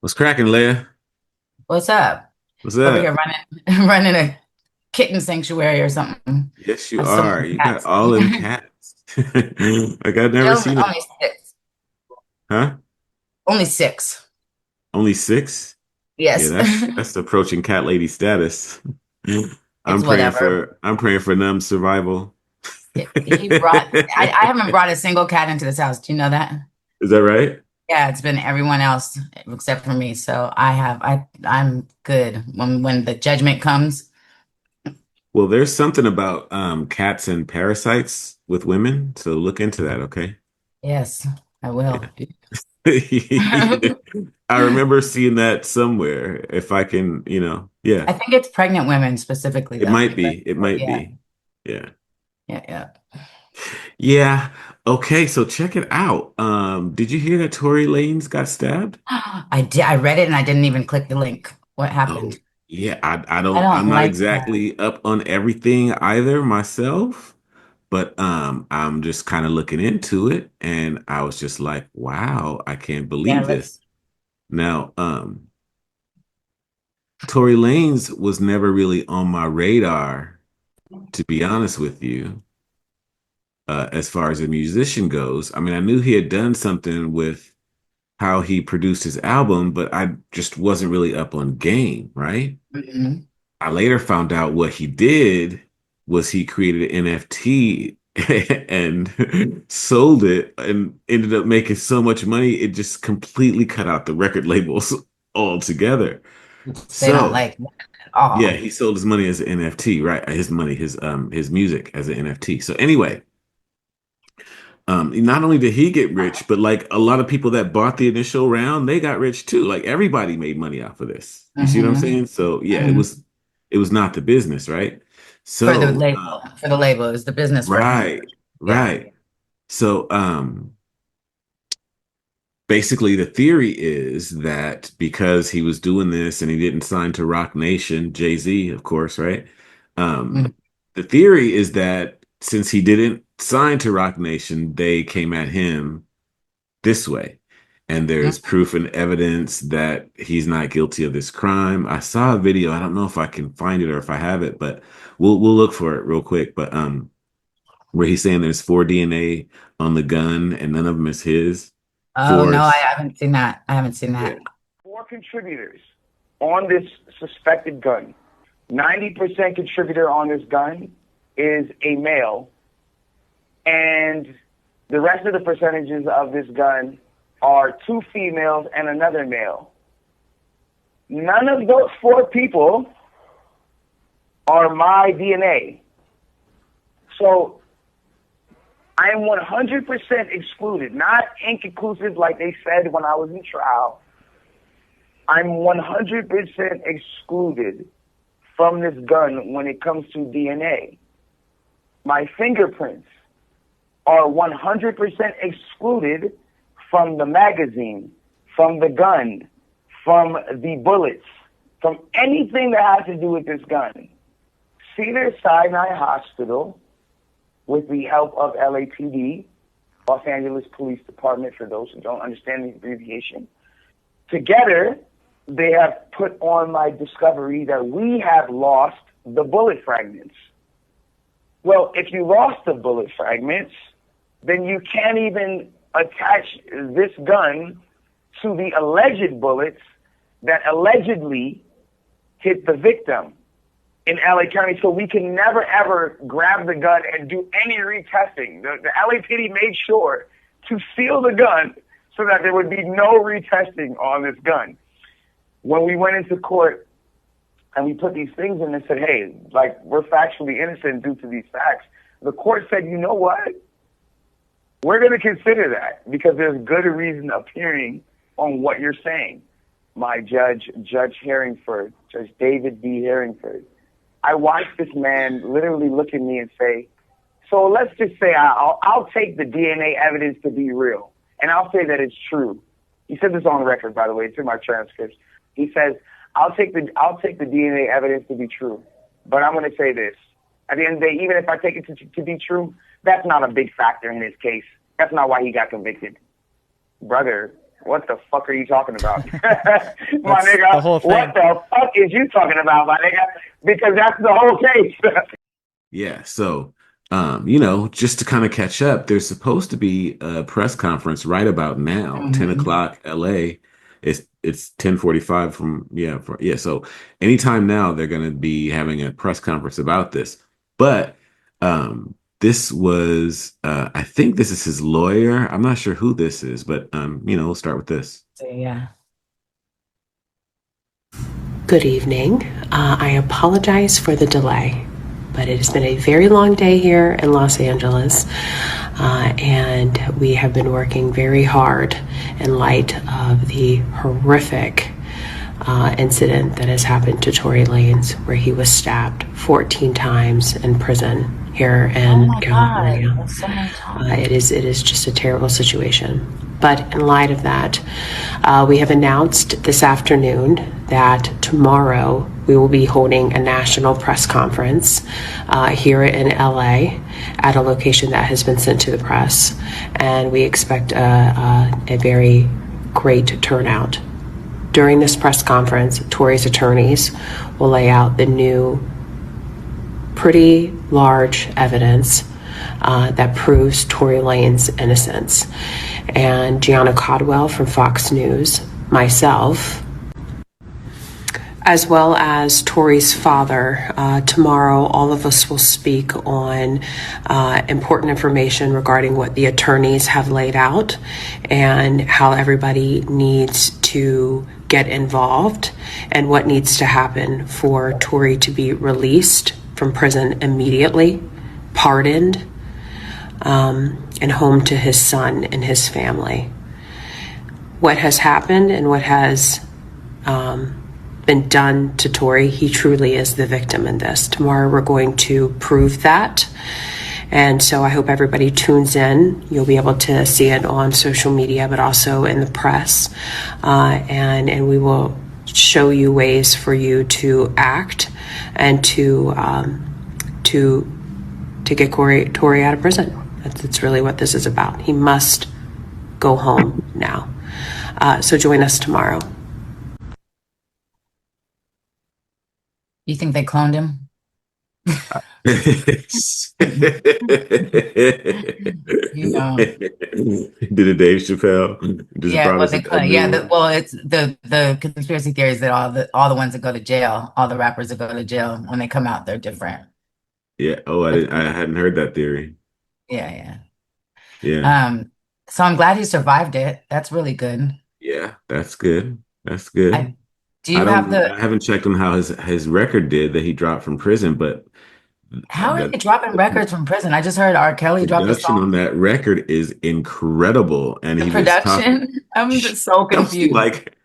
What's cracking, Leah? What's up? What's Over here up? running running a kitten sanctuary or something. Yes, I you have so are. many You got cats. all them cats. Like I've never Only, seen it. only six. Huh? Only six. Only six? Yeah, Yes. that's approaching cat lady status. It's whatever. I'm praying for numb survival. He brought I haven't brought a single cat into this house. Do you know that? Is that right? Yeah, it's been everyone else except for me. So I'm good. When the judgment comes, Well, there's something about cats and parasites with women, so look into that, okay? yes, I will. I remember seeing that somewhere. If I can, yeah. I think it's pregnant women specifically It though. might be. It might Yeah, be. Yeah. yeah, yeah. Yeah. Okay, so check it out. Did you hear that Tory Lanez got stabbed? I did. I read it and I didn't even click the link. What Oh, happened? yeah. I I'm don't not like that. exactly up on everything either myself, but I'm just kind of looking into it and I was just like, wow, I can't Yeah, believe this. let's. Now, Tory Lanez was never really on my radar, to be honest with you, as far as a musician goes. I mean, I knew he had done something with how he produced his album, but I just wasn't really up on game, right? Mhm. I later found out what he did was he created an NFT and sold it and ended up making so much money, it just completely cut out the record labels altogether. They don't So, like that at yeah, all. he sold his money as an NFT, right? His music as an NFT. So anyway, not only did he get rich, but like a lot of people that bought the initial round, they got rich too. Like everybody made money off of this. You see what I'm Hmm. saying? So yeah, Hmm. it was not the business, right? For the So label, for the label is the business for him. right, Yeah. right. So basically the theory is that because he was doing this and he didn't sign to Roc Nation, Jay-Z, of course, right? Mhm. The theory is that since he didn't sign to Roc Nation, they came at him this way. And there's proof and evidence that he's not guilty of this crime. I saw a video. I don't know if I can find it or if I have it, but we'll look for it real quick. But where he's saying there's four DNA on the gun and none of them is his. Oh no, I Force. haven't seen that. I haven't seen Yeah. that. Four contributors on this suspected gun. 90% contributor on this gun is a male, and the rest of the percentages of this gun are two females and another male. None of those four people are my DNA. So I am 100% excluded, not inconclusive like they said when I was in trial. I'm 100% excluded from this gun when it comes to DNA. My fingerprints are 100% excluded from the magazine, from the gun, from the bullets, from anything that has to do with this gun. Cedar Sinai Hospital, with the help of LAPD, Los Angeles Police Department, for those who don't understand the abbreviation, together they have put on my discovery that we have lost the bullet fragments. Well, if you lost the bullet fragments, then you can't even attach this gun to the alleged bullets that allegedly hit the victim in LA County. So we can never ever grab the gun and do any retesting. The LAPD made sure to seal the gun so that there would be no retesting on this gun. When we went into court and we put these things in and said, hey, like, we're factually innocent due to these facts, the court said, you know what? We're going to consider that because there's good reason appearing on what you're saying. My judge, Judge Harringford, Judge David B. Harringford, I watched this man literally look at me and say, so let's just say I'll take the DNA evidence to be real, and I'll say that it's true. He said this on record, by the way. It's in my transcripts. He says, I'll take the DNA evidence to be true, but I'm going to say this. At the end of the day, even if I take it to be true, that's not a big factor in his case. That's not why he got convicted. Brother, What the fuck are you talking about? My That's nigga, the whole thing. what the fuck is you talking about, my nigga? Because that's the whole case. Yeah, so just to kind of catch up, there's supposed to be a press conference right about now, 10 o'clock LA. It's 10:45 so anytime now they're gonna be having a press conference about this. But this was I think this is his lawyer. I'm not sure who this is, but we'll start with this. Yeah. Good evening. I apologize for the delay, but it has been a very long day here in Los Angeles, and we have been working very hard in light of the horrific incident that has happened to Tory Lanez, where he was stabbed 14 times in prison here in California. God, that's so many times. It is just a terrible situation. But in light of that, we have announced this afternoon that tomorrow we will be holding a national press conference here in LA at a location that has been sent to the press, and we expect a very great turnout. During this press conference, Tory's attorneys will lay out the new, pretty large evidence that proves Tory Lanez's innocence. And Gianna Caldwell from Fox News, myself, as well as Tory's father, tomorrow all of us will speak on important information regarding what the attorneys have laid out and how everybody needs to get involved and what needs to happen for Tory to be released from prison immediately, pardoned, and home to his son and his family. What has happened and what has been done to Tory, he truly is the victim in this. Tomorrow we're going to prove that. And so I hope everybody tunes in. You'll be able to see it on social media, but also in the press. And we will show you ways for you to act and to get Tory out of prison. That's really what this is about. He must go home now. So join us tomorrow. You think they cloned him? You know. Did a Dave Chappelle? Just Yeah, well, promise they a clone. new Yeah, one? well, it's the conspiracy theory is that all the ones that go to jail, all the rappers that go to jail, when they come out, they're different. Yeah. Oh, I hadn't heard that theory. Yeah. Yeah. So I'm glad he survived it. That's really good. Yeah, that's good. That's good. Do you have I haven't checked on how his record did that he dropped from prison, but how are the they dropping records from prison? I just heard R. Kelly dropped a production on song. that record is incredible. And The he was talking production? I'm just so confused. like,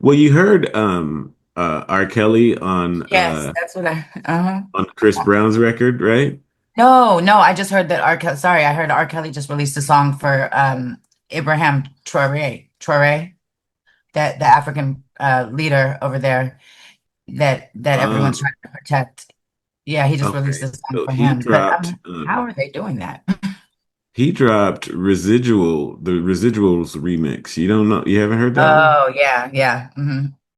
well, you heard R. Kelly on Yes, that's what on Chris Brown's record, right? No, I just heard that I heard R. Kelly just released a song for Ibrahim Traore, that the African leader over there that everyone's trying to protect. Yeah, he just released a song So for he him. dropped But how are they doing that? he dropped the Residuals remix. You don't know, you haven't heard that one? Oh, yeah.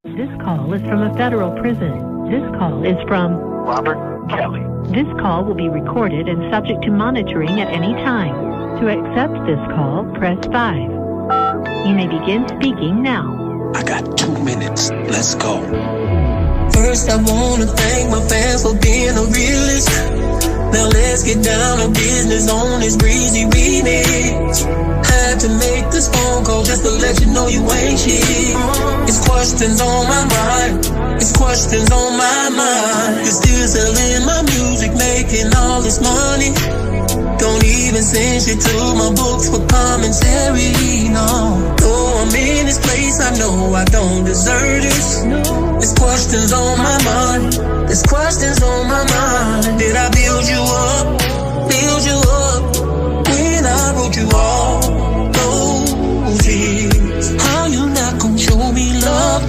This call is from a federal prison. This call is from Robert Kelly. This call will be recorded and subject to monitoring at any time. To accept this call, press 5. You may begin speaking now. I got 2 minutes. Let's go. First, I wanna thank my fans for being a realist. Now let's get down to business on this breezy remix. Had to make this phone call just to let you know you ain't shit. It's questions on my mind. It's questions on my mind. You're still selling my music, making all this money. Don't even send shit to my books for commentary, no. Though I'm in this place, I know I don't deserve this. There's questions on my mind. There's questions on my mind. Did I build you up? Build you up when I wrote you all those years? How you not gonna show me love?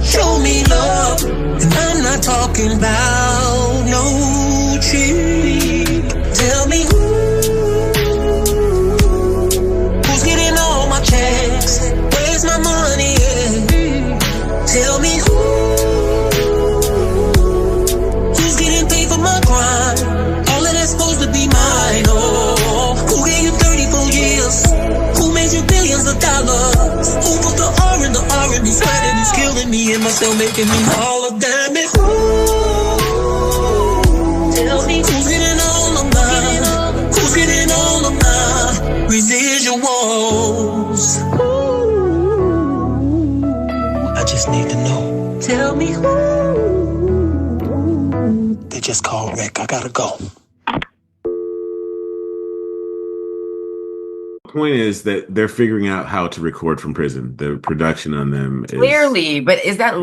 Show me love. And I'm not talking about no cheat. Tell me who's getting all my checks? Where's my money? is killing me and my cell making me holler, damn it. Tell me who's getting all of mine? Who's getting all of my residuals? I just need to know. Tell me who. They just called Rick. I gotta go. Point is that they're figuring out how to record from prison. The production on them is Clearly, but is that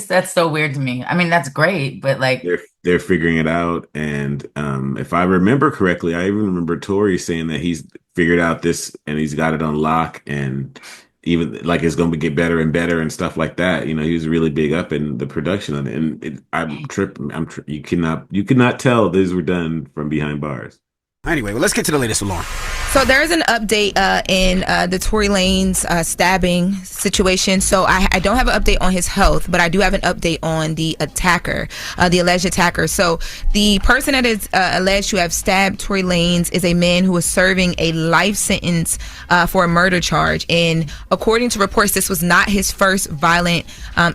that's so weird to me. I mean, that's great, but like they're figuring it out. And if I remember correctly, I even remember Tory saying that he's figured out this and he's got it on lock, and even like it's going to get better and better and stuff like that. You know, he was really big up in the production on it. And I'm tripping. You cannot tell these were done from behind bars. Anyway, well, let's get to the latest with Lauren. So there's an update in the Tory Lanez stabbing situation. So I don't have an update on his health, but I do have an update on the attacker, the alleged attacker. So the person that is alleged to have stabbed Tory Lanez is a man who was serving a life sentence for a murder charge. And according to reports, this was not his first violent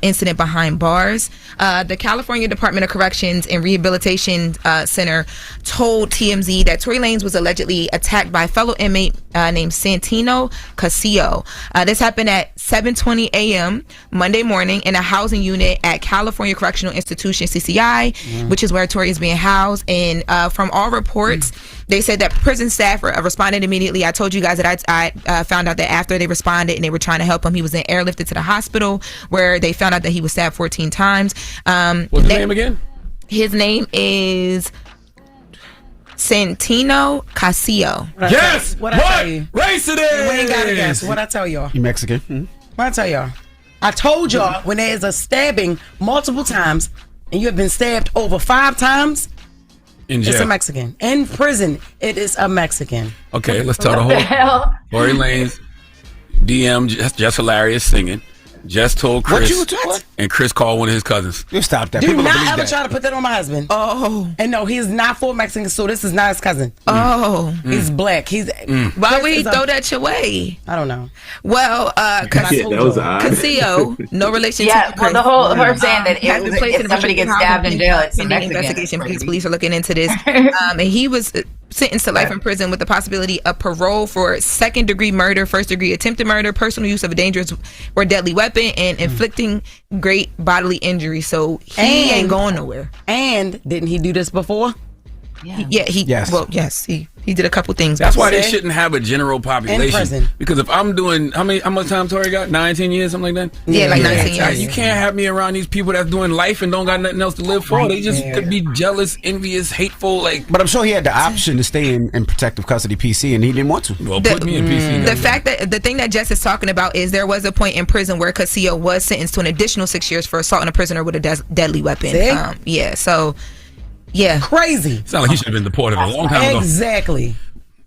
incident behind bars. The California Department of Corrections and Rehabilitation Center told TMZ that Tory Lanez was allegedly attacked by a fellow inmate named Santino Casillo. This happened at 7:20 a.m. Monday morning in a housing unit at California Correctional Institution, CCI, which is where Tory is being housed. And from all reports, they said that prison staff responded immediately. I told you guys that I found out that after they responded and they were trying to help him, he was then airlifted to the hospital where they found out that he was stabbed 14 times. What's his name again? His name is Santino Casillo. Yes! What I tell you? Race it is! We ain't got to guess. What I tell y'all? You Mexican? Mm-hmm. What I tell y'all? I told y'all when there is a stabbing multiple times and you have been stabbed over 5 times, In jail. it's a Mexican. In prison, it is a Mexican. Okay, let's tell the whole. Tory Lanez, DM, just hilarious singing. Just told Chris, and Chris called one of his cousins. You stop that. Do People not don't believe ever that. try to put that on my husband. Oh. And no, he's not full Mexican, so this is not his cousin. Oh. He's black. He's Why would he throw that your way? I don't know. Well, That was odd. Casillo, no relation yeah, to well, the whole her saying that has been placed in if somebody gets stabbed in jail, it's a pending Mexican. investigation because police are looking into this. And he was sentenced to life in prison with the possibility of parole for second-degree murder, first-degree attempted murder, personal use of a dangerous or deadly weapon, and inflicting great bodily injury. So he ain't going nowhere. And didn't he do this before? Yes. Well, yes, he did a couple things. That's why they Say? shouldn't have a general population. prison. Because if I'm doing how much time Tory got? 19 years, something like that. Yeah, like 19 years. You can't have me around these people that's doing life and don't got nothing else to live for. They just could be jealous, envious, hateful. Like, But I'm sure he had the option to stay in protective custody PC, and he didn't want to. well, put me in PC. The fact that the thing that Jess is talking about is there was a point in prison where Casillo was sentenced to an additional 6 years for assaulting a prisoner with a deadly weapon. See? So Crazy. Sound like he should have been deported a long time ago. Exactly.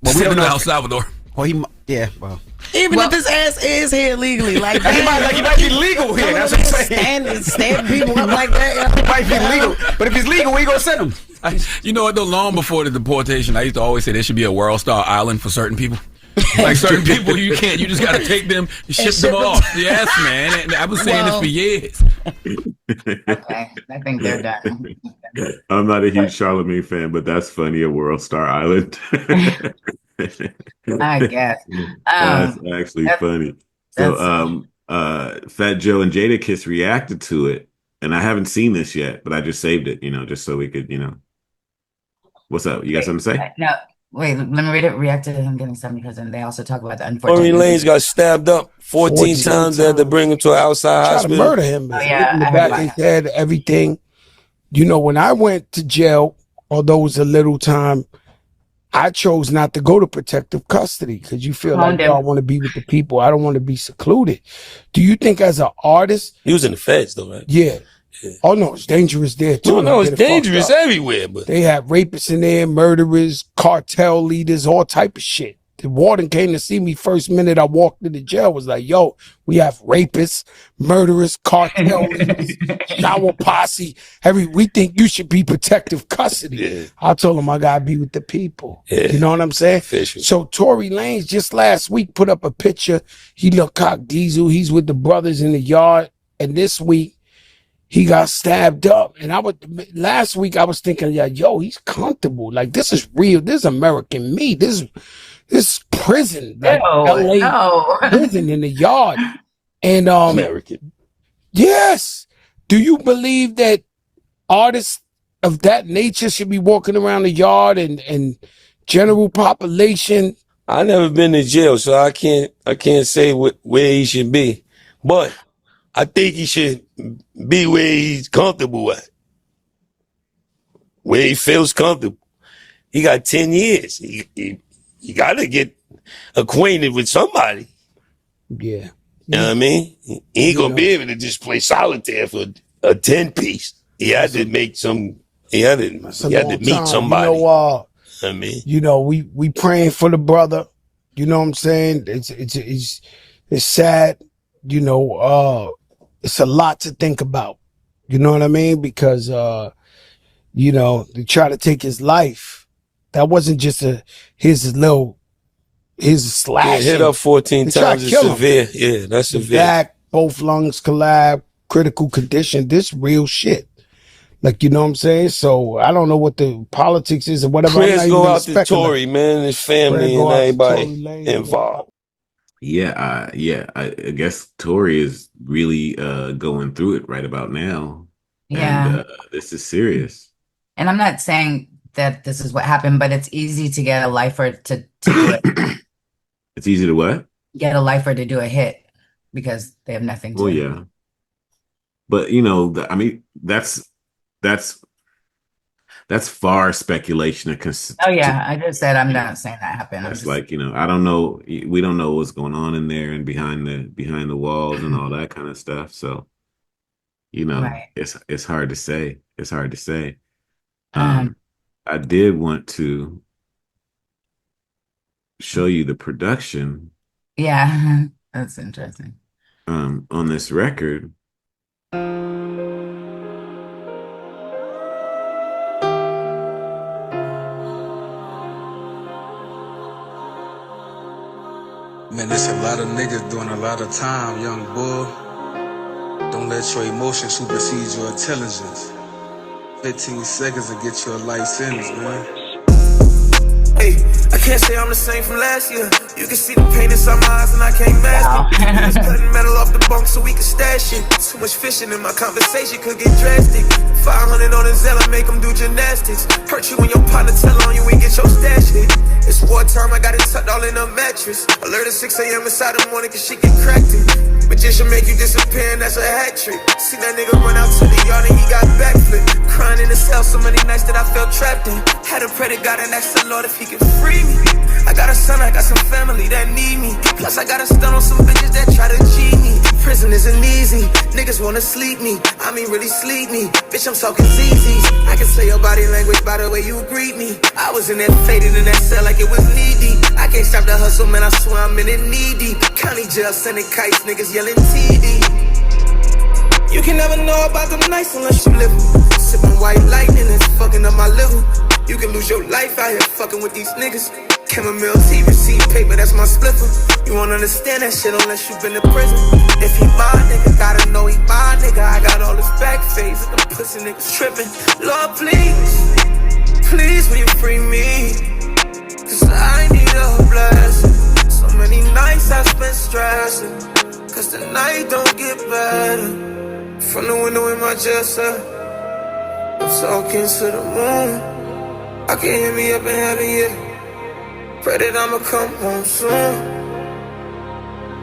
Well, we Send don't him to know. El Salvador. Well, Even if his ass is here legally, like he might be legal here. That's what I'm saying. Stand people up like that. He might be legal, but if he's legal, we gonna send him. You know what, though? Long before the deportation, I used to always say there should be a World Star Island for certain people. Like certain people, you just got to take them and ship them off. Yes, man. And I was saying this for years. Okay, I think they're done. I'm not a huge Charlemagne fan, but that's funny. A World Star Island. I guess. That's actually funny. So, Fat Joe and Jadakiss reacted to it, and I haven't seen this yet, but I just saved it, just so we could, What's up? You got something to say? No, wait. Let me read it. React to him getting stabbed because they also talk about the Tory unfortunate. Lanez got stabbed up 14 times. They had to bring him to an outside Try to hospital. murder him. Oh, yeah, In the I heard back about of his head, everything. When I went to jail, although it was a little time, I chose not to go to protective custody because you feel like, I want to be with the people. I don't want to be secluded. Do you think as an artist? He was in the feds, though, right? Yeah. Oh, no, it's dangerous there, too. No, it's dangerous everywhere. But they have rapists in there, murderers, cartel leaders, all type of shit. The warden came to see me first minute I walked into jail, was like, yo, we have rapists, murderers, cartel leaders, shower posse. We think you should be protective custody. Yeah. I told him I gotta be with the people. Yeah. You know what I'm saying? Official. So Tory Lanez just last week put up a picture. He looked cock diesel. He's with the brothers in the yard. and this week he got stabbed up. And last week I was thinking, yeah, yo, he's comfortable. Like, this is real. This is American me. This is prison, like LA prison in the yard. And American. Yes. Do you believe that artists of that nature should be walking around the yard and general population? I never been to jail, so I can't say where he should be. But I think he should be where he's comfortable at. Where he feels comfortable. He got 10 years. He gotta get acquainted with somebody. Yeah. You know what I mean? He ain't gonna be able to just play solitaire for a 10-piece. He had to meet somebody. I mean, we praying for the brother. You know what I'm saying? It's sad. It's a lot to think about. You know what I mean? Because they try to take his life. That wasn't just his slash. hit up 14 times is severe. Yeah, that's severe. Back, both lungs collapsed, critical condition. This real shit. Like, you know what I'm saying? So I don't know what the politics is or whatever. Prayers go out to Tory, man, his family and everybody involved. Yeah, I guess Tory is really going through it right about now. Yeah. And this is serious. And I'm not saying that this is what happened, but it's easy to get a lifer to do it. It's easy to what? Get a lifer to do a hit because they have nothing to. Well, yeah. But I mean, that's far speculation. Oh yeah, I just said I'm not saying that happened. It's like, I don't know. We don't know what's going on in there and behind the walls and all that kind of stuff. So, right. it's hard to say. It's hard to say. I did want to show you the production. Yeah, that's interesting. On this record. Man, there's a lot of niggas doing a lot of time, young boy. Don't let your emotions supersede your intelligence. 15 seconds to get your life sentence, man. Hey, I can't say I'm the same from last year. You can see the pain inside my eyes and I can't mask it. We was cutting metal off the bunk so we could stash it. Too much fishing in my conversation could get drastic. 500 on the Zella, make them do gymnastics. Hurt you when your partner tell on you and get your stash hit. It's wartime, I got it tucked all in a mattress. Alert at 6 a.m. inside the morning cause she get cracked in. Magician make you disappear and that's a hat trick. See that nigga run out to the yard and he got backflip. Crying in the cell so many nights that I felt trapped in. Had to pray to God and ask the Lord if he could free me. I got a son, I got some family that need me. Plus I got a stun on some bitches that try to cheat me. Prison isn't easy, niggas wanna sleep me. I mean really sleep me, bitch I'm talking ZZs. I can say your body language by the way you greet me. I was in there faded in that cell like it was knee deep. I can't stop the hustle man, I swear I'm in it knee deep. County jail sending kites, niggas yelling TD. You can never know about them nights unless you live them. Sipping white lightning and fucking up my liver. You can lose your life out here fucking with these niggas. Chamomile tea, receipt paper, that's my spliffer. You won't understand that shit unless you been to prison. If he my nigga, gotta know he my nigga. I got all this back face, them pussy niggas tripping. Lord, please, please will you free me? Cause I need a blessing. So many nights I spent stressing, cause the night don't get better. From the window in my jail cell, I'm talking to the moon. I can hear me up in heaven, yeah. Pray that I'ma come home soon.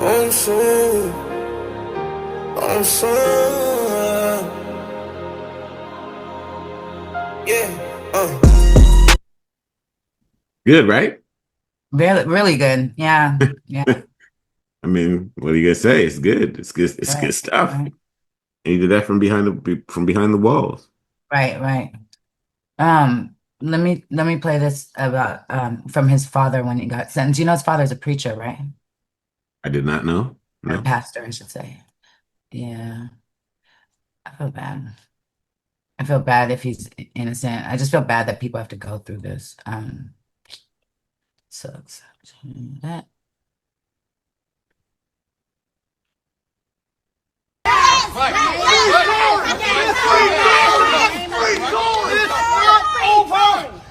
Home soon. Home soon. Yeah. Good, right? Really, really good. Yeah. Yeah. I mean, what are you gonna say? It's good. It's good. It's good stuff. Right. And you did that from behind the walls. Right. Let me play this about from his father when he got sentenced. You know his father's a preacher, right? I did not know. Or No. a pastor, I should say. Yeah. I feel bad. I feel bad if he's innocent. I just feel bad that people have to go through this. Sucks. That.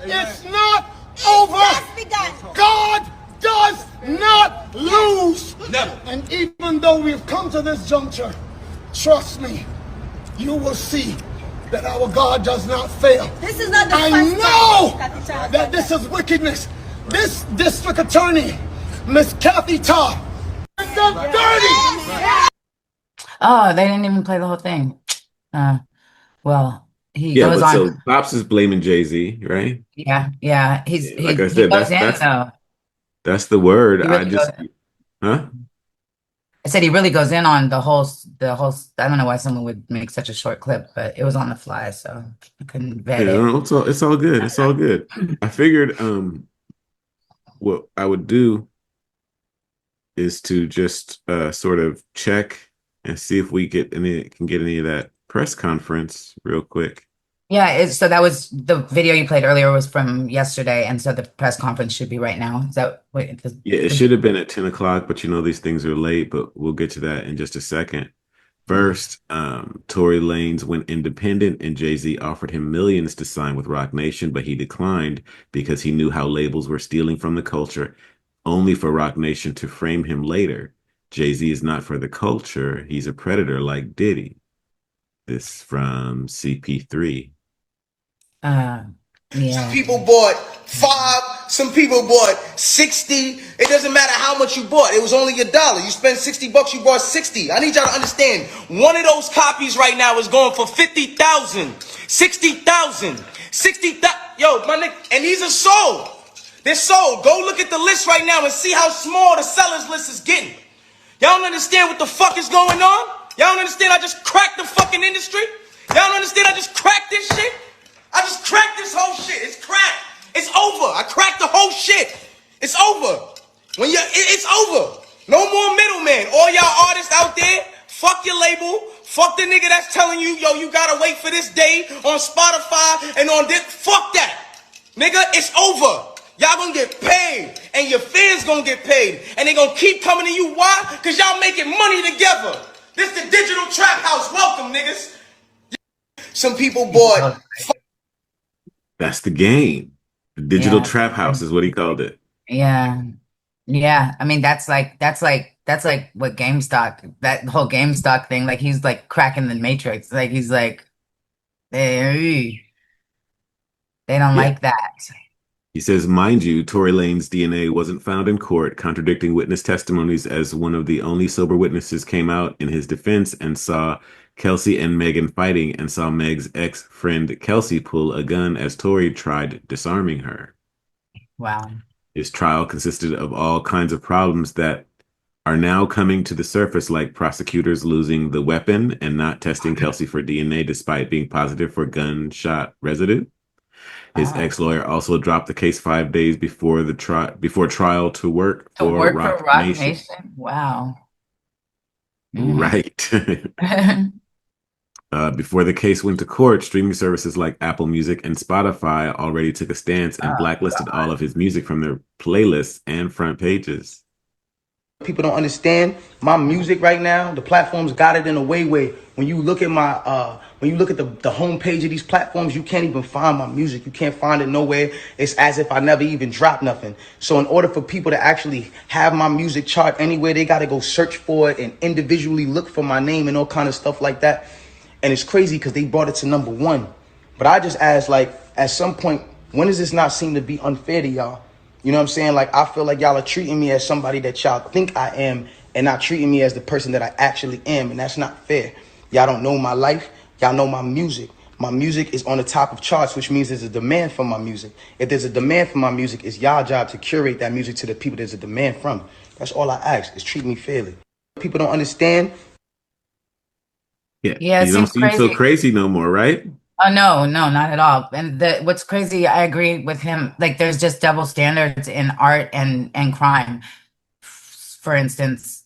It's not over. God does not lose. Never. And even though we've come to this juncture, trust me, you will see that our God does not fail. This is not the I first know time. that this is wickedness. This district attorney, Miss Kathy Todd, is dirty. Oh, they didn't even play the whole thing. Well, he Yeah, goes but on. so Pops is blaming Jay-Z, right? Yeah. Like I He said, goes in though. that's the word. He I really just, goes. huh? I said he really goes in on the whole. I don't know why someone would make such a short clip, but it was on the fly, so I couldn't vet Yeah, it. no, it's all good. It's all good. I figured what I would do is to just sort of check and see if we can get any of that press conference real quick. Yeah, so that was the video you played earlier was from yesterday, and so the press conference should be right now. Is that wait? Yeah, it should have been at 10 o'clock, but these things are late, but we'll get to that in just a second. First, Tory Lanez went independent and Jay-Z offered him millions to sign with Roc Nation, but he declined because he knew how labels were stealing from the culture, only for Roc Nation to frame him later. Jay-Z is not for the culture. He's a predator like Diddy. This from CP3. Yeah. Some people bought 5, some people bought 60. It doesn't matter how much you bought. It was only $1. You spent $60, you bought 60. I need y'all to understand. One of those copies right now is going for 50,000, 60,000, 60,000. Yo, my nigga, and these are sold. They're sold. Go look at the list right now and see how small the sellers list is getting. Y'all don't understand what the fuck is going on? Y'all don't understand I just cracked the fucking industry? Y'all don't understand I just cracked this shit? I just cracked this whole shit. It's cracked. It's over. I cracked the whole shit. It's over. It's over. No more middleman. All y'all artists out there, fuck your label. Fuck the nigga that's telling you, yo, you gotta wait for this day on Spotify and on this. Fuck that. Nigga, it's over. Y'all gonna get paid. And your fans gonna get paid. And they gonna keep coming to you. Why? Because y'all making money together. This the digital trap house. Welcome, niggas. Some people bought... That's the game. The digital trap house is what he called it. Yeah. I mean, that's like what GameStop, that whole GameStop thing. Like he's like cracking the matrix. Like he's like, hey, they don't like that. He says, mind you, Tory Lanez's DNA wasn't found in court, contradicting witness testimonies, as one of the only sober witnesses came out in his defense and saw Kelsey and Megan fighting and saw Meg's ex-friend Kelsey pull a gun as Tory tried disarming her. Wow. His trial consisted of all kinds of problems that are now coming to the surface, like prosecutors losing the weapon and not testing Kelsey for DNA despite being positive for gunshot residue. His ex-lawyer also dropped the case 5 days before trial to work for Roc Nation. Wow. Right. Before the case went to court, streaming services like Apple Music and Spotify already took a stance and blacklisted all of his music from their playlists and front pages. People don't understand my music right now. The platforms got it in a way where when you look at the homepage of these platforms, you can't even find my music. You can't find it nowhere. It's as if I never even dropped nothing. So in order for people to actually have my music chart anywhere, they got to go search for it and individually look for my name and all kind of stuff like that. And it's crazy because they brought it to #1. But I just asked, like, at some point, when does this not seem to be unfair to y'all? You know what I'm saying? Like, I feel like y'all are treating me as somebody that y'all think I am and not treating me as the person that I actually am. And that's not fair. Y'all don't know my life. Y'all know my music. My music is on the top of charts, which means there's a demand for my music. If there's a demand for my music, it's y'all job to curate that music to the people there's a demand from. That's all I ask, is treat me fairly. People don't understand. Yeah, it you don't seems seem so crazy. crazy no more, right? Oh no, not at all. And what's crazy, I agree with him. Like there's just double standards in art and crime. For instance,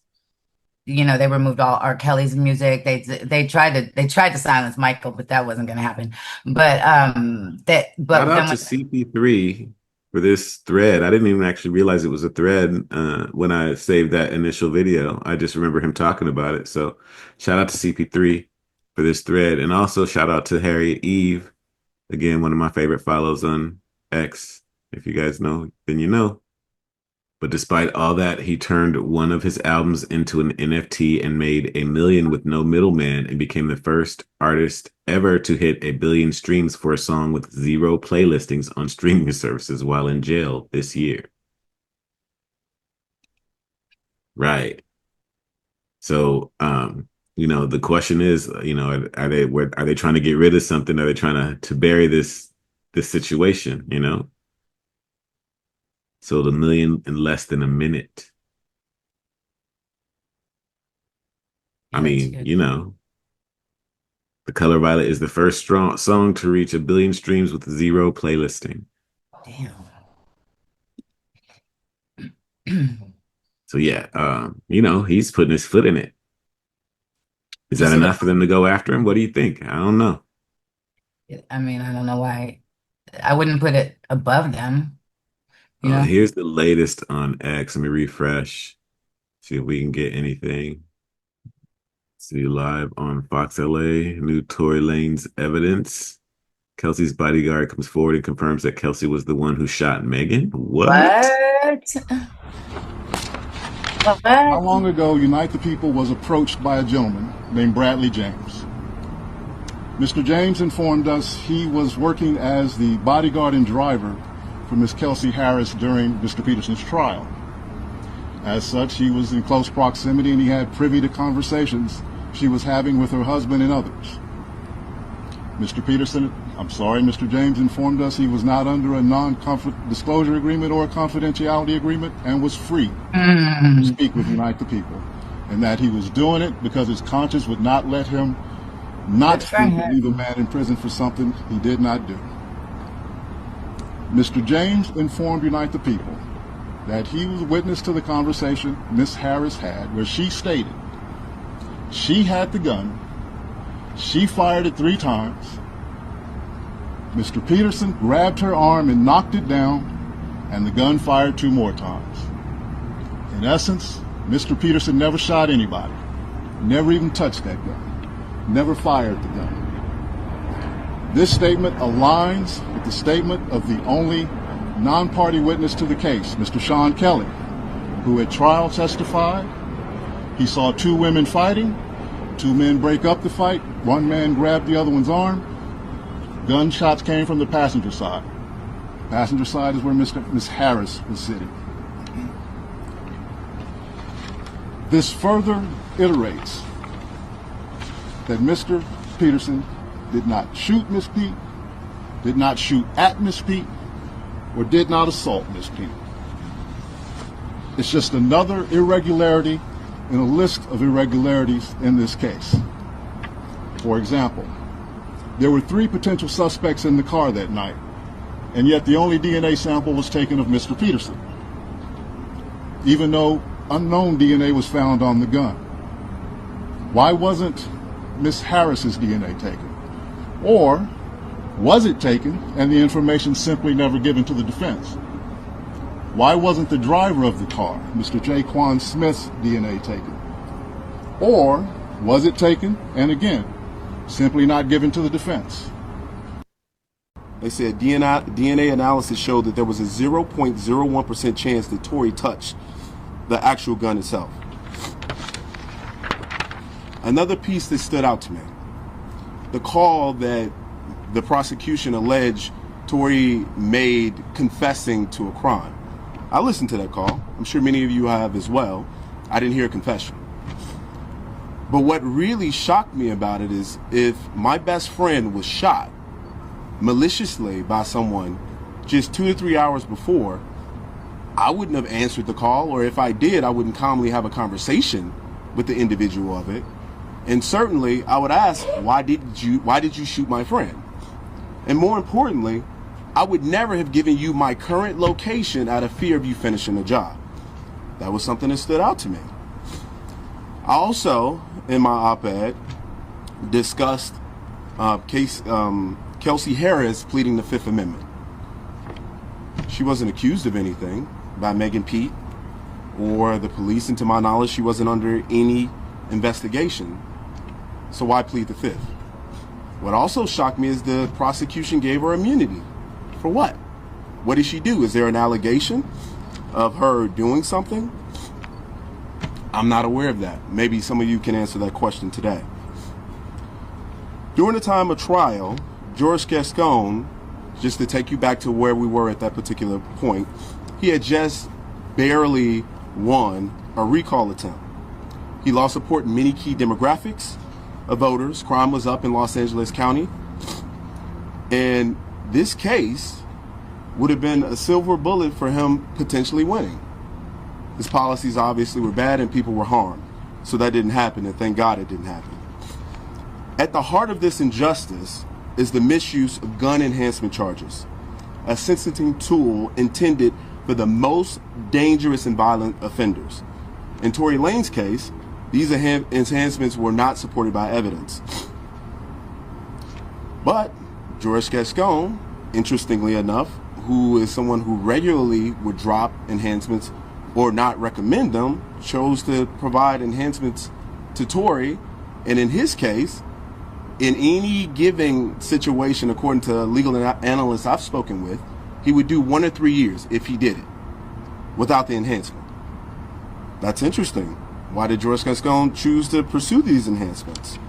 they removed all R. Kelly's music. They tried to silence Michael, but that wasn't going to happen. But Shout out to CP3. for this thread. I didn't even actually realize it was a thread when I saved that initial video. I just remember him talking about it. So shout out to CP3 for this thread. And also shout out to Harriet Eve. Again, one of my favorite follows on X. If you guys know, then you know. But despite all that, he turned one of his albums into an NFT and made $1 million with no middleman and became the first artist ever to hit 1 billion streams for a song with 0 playlistings on streaming services while in jail this year. Right. So, the question is, are they trying to get rid of something? Are they trying to bury this situation, So the million in less than a minute. I mean, The Color Violet is the first strong song to reach 1 billion streams with 0 playlisting. Damn. So yeah, he's putting his foot in it. Is that enough for them to go after him? What do you think? I don't know. I mean, I don't know why. I wouldn't put it above them. Here's the latest on X. Let me refresh. See if we can get anything. See live on Fox LA. New Tory Lanez evidence. Kelsey's bodyguard comes forward and confirms that Kelsey was the one who shot Megan. What? How long ago Unite the People was approached by a gentleman named Bradley James. Mr. James informed us he was working as the bodyguard and driver for Ms. Kelsey Harris during Mr. Peterson's trial. As such, he was in close proximity and he had privy to conversations she was having with her husband and others. Mr. James informed us he was not under a non-disclosure agreement or a confidentiality agreement and was free to speak with Unite the People, and that he was doing it because his conscience would not let him not speak with either man in prison for something he did not do. Mr. James informed Unite the People that he was witness to the conversation Ms. Harris had where she stated she had the gun, she fired it 3 times, Mr. Peterson grabbed her arm and knocked it down, and the gun fired 2 more times. In essence, Mr. Peterson never shot anybody, never even touched that gun, never fired the gun. This statement aligns with the statement of the only non-party witness to the case, Mr. Sean Kelly, who at trial testified he saw 2 women fighting, 2 men break up the fight, 1 man grabbed the other one's arm. Gunshots came from the passenger side. Passenger side is where Ms. Harris was sitting. This further iterates that Mr. Peterson did not shoot Miss Pete, did not shoot at Miss Pete, or did not assault Miss Pete. It's just another irregularity in a list of irregularities in this case. For example, there were 3 potential suspects in the car that night, and yet the only DNA sample was taken of Mr. Peterson, even though unknown DNA was found on the gun. Why wasn't Miss Harris's DNA taken? Or was it taken and the information simply never given to the defense? Why wasn't the driver of the car, Mr. Jaquan Smith's DNA taken? Or was it taken and again, simply not given to the defense? They said DNA analysis showed that there was a 0.01% chance that Tory touched the actual gun itself. Another piece that stood out to me, the call that the prosecution alleged Tory made confessing to a crime. I listened to that call. I'm sure many of you have as well. I didn't hear a confession. But what really shocked me about it is if my best friend was shot maliciously by someone just 2 to 3 hours before, I wouldn't have answered the call, or if I did, I wouldn't calmly have a conversation with the individual of it. And certainly I would ask, why did you shoot my friend? And more importantly, I would never have given you my current location out of fear of you finishing the job. That was something that stood out to me. I also, in my op-ed, discussed Kelsey Harris pleading the Fifth Amendment. She wasn't accused of anything by Megan Pete or the police, and to my knowledge, she wasn't under any investigation. So why plead the fifth? What also shocked me is the prosecution gave her immunity. For what? What did she do? Is there an allegation of her doing something? I'm not aware of that. Maybe some of you can answer that question today. During the time of trial, George Gascon, just to take you back to where we were at that particular point, he had just barely won a recall attempt. He lost support in many key demographics of voters. Crime was up in Los Angeles County. And this case would have been a silver bullet for him potentially winning. His policies obviously were bad and people were harmed. So that didn't happen, and thank God it didn't happen. At the heart of this injustice is the misuse of gun enhancement charges, a sentencing tool intended for the most dangerous and violent offenders. In Tory Lanez's case, these enhancements were not supported by evidence. But George Gascon, interestingly enough, who is someone who regularly would drop enhancements or not recommend them, chose to provide enhancements to Tory. And in his case, in any given situation, according to legal analysts I've spoken with, he would do 1 or 3 years if he did it without the enhancement. That's interesting. Why did George Gascon choose to pursue these enhancements?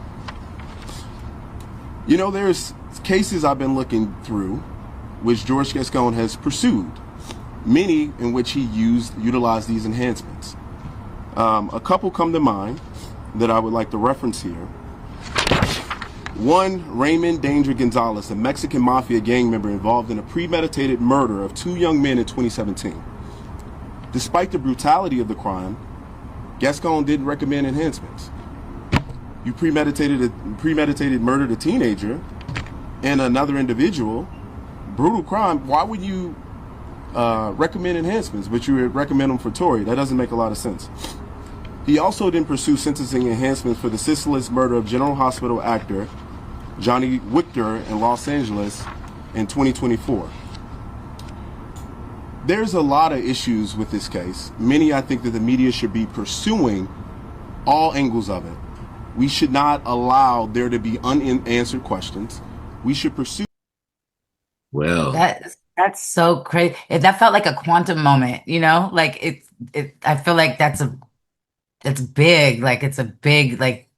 You know, there's cases I've been looking through which George Gascon has pursued, many in which he utilized these enhancements. A couple come to mind that I would like to reference here. One, Raymond Danger Gonzalez, a Mexican mafia gang member involved in a premeditated murder of 2 young men in 2017. Despite the brutality of the crime, Gascon didn't recommend enhancements. You premeditated murdered a teenager and another individual, brutal crime. Why would you recommend enhancements, but you would recommend them for Tory? That doesn't make a lot of sense. He also didn't pursue sentencing enhancements for the senseless murder of General Hospital actor Johnny Victor in Los Angeles in 2024. There's a lot of issues with this case. Many I think that the media should be pursuing all angles of it. We should not allow there to be unanswered questions. We should pursue. Well, that's so crazy. That felt like a quantum moment, you know? Like it I feel like it's big, like it's a big like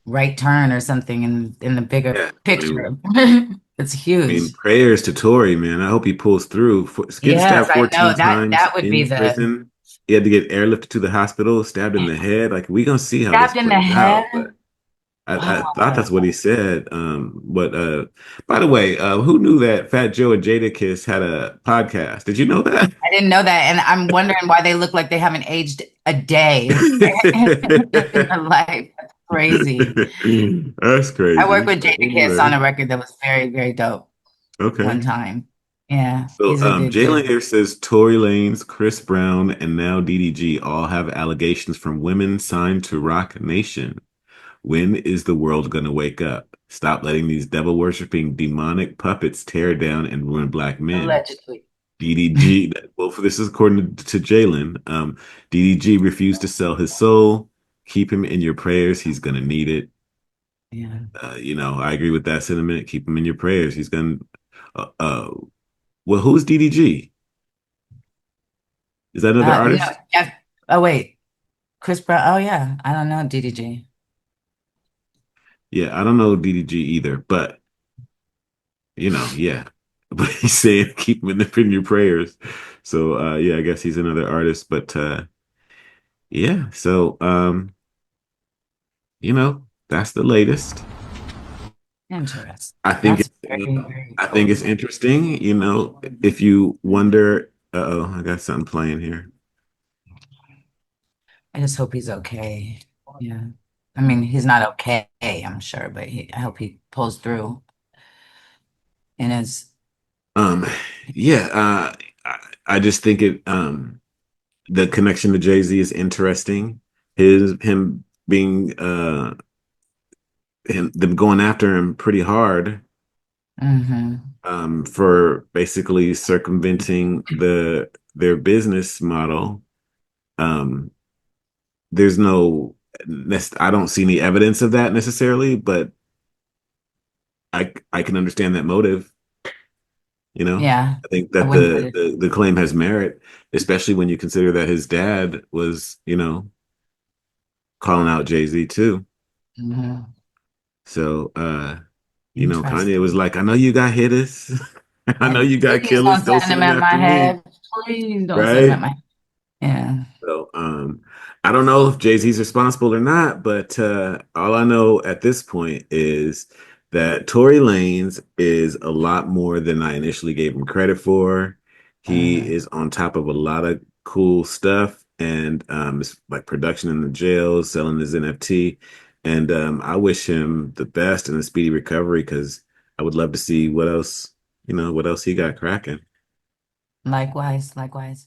right turn or something in the bigger picture. It's huge. Prayers to Tory, man. I hope he pulls through. Getting Yes, stabbed I 14 know times that would be in the prison. He had to get airlifted to the hospital, stabbed in the head. Like, we gonna see how this stabbed in the plays out. head. But I thought that's what he said. But by the way, who knew that Fat Joe and Jadakiss had a podcast? Did you know that? I didn't know that, and I'm wondering why they look like they haven't aged a day in their life. That's crazy. That's crazy. I worked with Jadakiss on a record that was very, very dope. Okay. One time. Yeah. So He's a good Jalen dude. here says Tory Lanez, Chris Brown, and now DDG all have allegations from women signed to Roc Nation. When is the world gonna wake up? Stop letting these devil-worshipping demonic puppets tear down and ruin black men. Allegedly. DDG, well, this is according to Jalen. DDG refused to sell his soul. Keep him in your prayers. He's gonna need it. Yeah. I agree with that sentiment. Keep him in your prayers. He's gonna. Well, who's DDG? Is that another artist? No, yeah. Oh wait. Chris Brown. Oh yeah. I don't know DDG. Yeah, I don't know DDG either, but yeah. But he's saying keep him in your prayers. So yeah, I guess he's another artist. But yeah, so that's the latest. Interesting. I think That's very, very I think it's interesting, if you wonder, I got something playing here. I just hope he's okay. Yeah. I mean, he's not okay, I'm sure, but I hope he pulls through in his Yeah, I just think the connection to Jay-Z is interesting. Him being them going after him pretty hard for basically circumventing their business model. Um, there's no, I don't see any evidence of that necessarily, but I can understand that motive. You know, Yeah, I think I that wouldn't put it. the claim has merit, especially when you consider that his dad was, calling out Jay-Z too. Mhm. So, Kanye was Interesting. like, I know you got hitters. I know And you got please killers. don't Don't send send him them at my after me. head. Please don't send him at Right. my. Yeah. So, I don't know if Jay-Z's responsible or not, but all I know at this point is that Tory Lanez is a lot more than I initially gave him credit for. He is on top of a lot of cool stuff, and it's like production in the jail, selling his NFT, and I wish him the best and a speedy recovery because I would love to see what else he got cracking. Likewise, likewise.